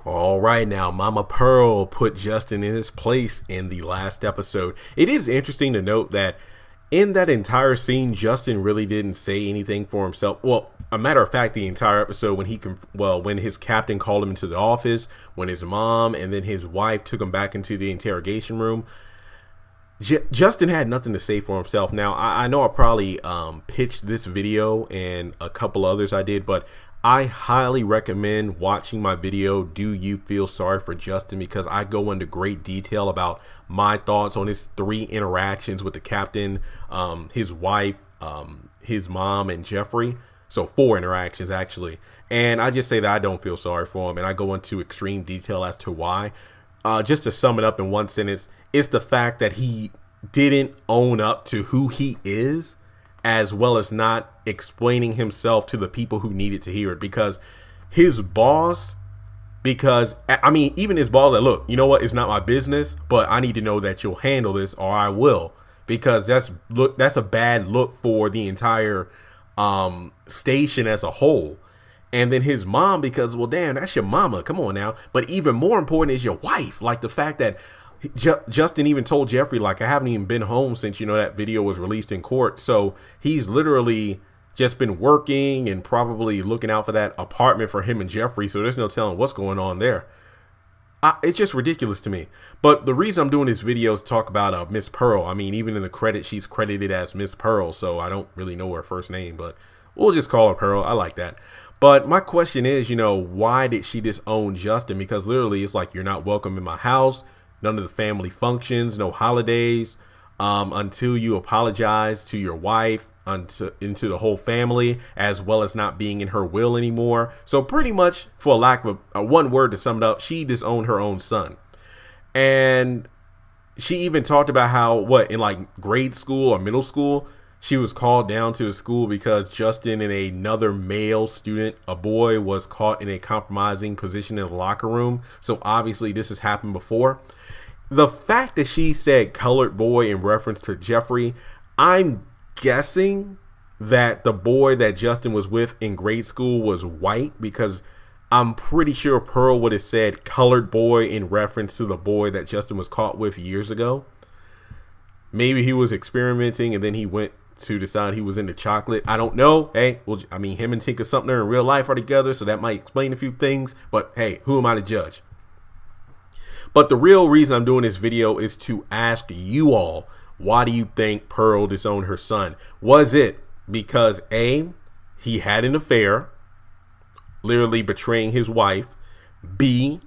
All right, now Mama Pearl put Justin in his place in the last episode. It is interesting to note that in that entire scene, Justin really didn't say anything for himself. Well, a matter of fact, the entire episode when his captain called him into the office, when his mom and then his wife took him back into the interrogation room, Justin had nothing to say for himself. Now, I know I probably pitched this video and a couple others I did, but I highly recommend watching my video, Do You Feel Sorry for Justin? Because I go into great detail about my thoughts on his 3 interactions with the captain, his wife, his mom, and Jeffrey. So 4 interactions, actually. And I just say that I don't feel sorry for him, and I go into extreme detail as to why. Just to sum it up in one sentence, it's the fact that he didn't own up to who he is, as well as not explaining himself to the people who needed to hear it. Because his boss, even his boss, that, look, you know what, it's not my business, but I need to know that you'll handle this or I will, because that's a bad look for the entire station as a whole. And then his mom, because, well, damn, that's your mama, come on now. But even more important is your wife. Like the fact that Justin even told Jeffrey, like, I haven't even been home since, that video was released in court. So he's literally just been working and probably looking out for that apartment for him and Jeffrey. So there's no telling what's going on there. It's just ridiculous to me. But the reason I'm doing this video is to talk about Miss Pearl. I mean, even in the credits, she's credited as Miss Pearl. So I don't really know her first name, but we'll just call her Pearl. I like that. But my question is, why did she disown Justin? Because literally it's like, you're not welcome in my house. None of the family functions, no holidays, until you apologize to your wife, into the whole family, as well as not being in her will anymore. So pretty much, for lack of one word to sum it up, she disowned her own son. And she even talked about how, in like grade school or middle school, she was called down to the school because Justin and another male student, a boy, was caught in a compromising position in the locker room. So obviously this has happened before. The fact that she said colored boy in reference to Jeffrey, I'm guessing that the boy that Justin was with in grade school was white, because I'm pretty sure Pearl would have said colored boy in reference to the boy that Justin was caught with years ago. Maybe he was experimenting and then he went to decide he was into chocolate. I don't know. Hey, well, I mean, him and Tinker Sumter in real life are together, so that might explain a few things. But hey, who am I to judge? But the real reason I'm doing this video is to ask you all, why do you think Pearl disowned her son? Was it because A, he had an affair, literally betraying his wife, B,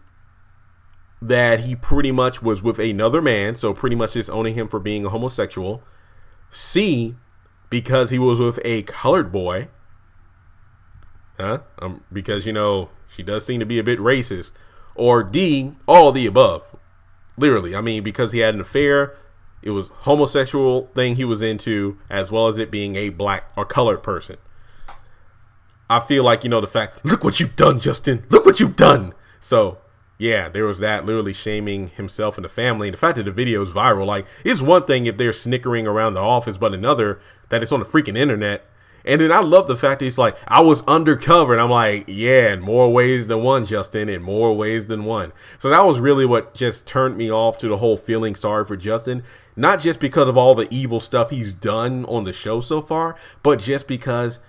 that he pretty much was with another man, so pretty much disowning him for being a homosexual, C, because he was with a colored boy, because, she does seem to be a bit racist, or D, all of the above. Literally, I mean, because he had an affair, it was homosexual thing he was into, as well as it being a black or colored person. I feel like, the fact, look what you've done, Justin, look what you've done. So yeah, there was that, literally shaming himself and the family. And the fact that the video is viral, like, it's one thing if they're snickering around the office, but another that it's on the freaking internet. And then I love the fact that he's like, I was undercover. And I'm like, yeah, in more ways than one, Justin, in more ways than one. So that was really what just turned me off to the whole feeling sorry for Justin. Not just because of all the evil stuff he's done on the show so far, but just because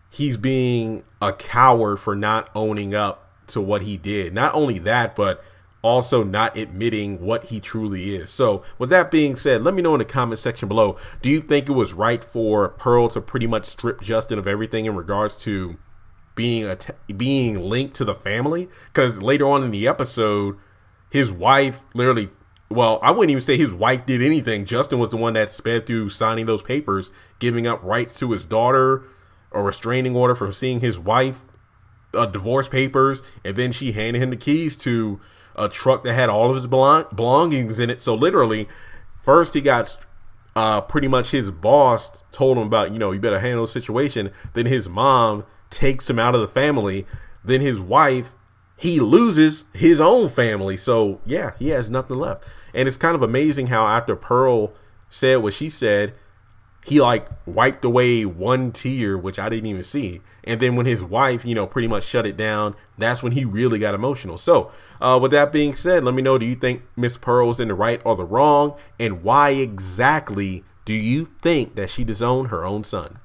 he's being a coward for not owning up to what he did. Not only that, but also not admitting what he truly is. So with that being said, let me know in the comment section below, do you think it was right for Pearl to pretty much strip Justin of everything in regards to being linked to the family? Because later on in the episode, his wife literally, well, I wouldn't even say his wife did anything. Justin was the one that sped through signing those papers, giving up rights to his daughter, a restraining order from seeing his wife, divorce papers, and then she handed him the keys to a truck that had all of his belongings in it. So literally, first he got pretty much his boss told him about, you better handle the situation. Then his mom takes him out of the family. Then his wife, he loses his own family. So yeah, he has nothing left. And it's kind of amazing how after Pearl said what she said, he like wiped away one tear, which I didn't even see. And then when his wife, you know, pretty much shut it down, that's when he really got emotional. So with that being said, let me know, do you think Miss Pearl's in the right or the wrong? And why exactly do you think that she disowned her own son?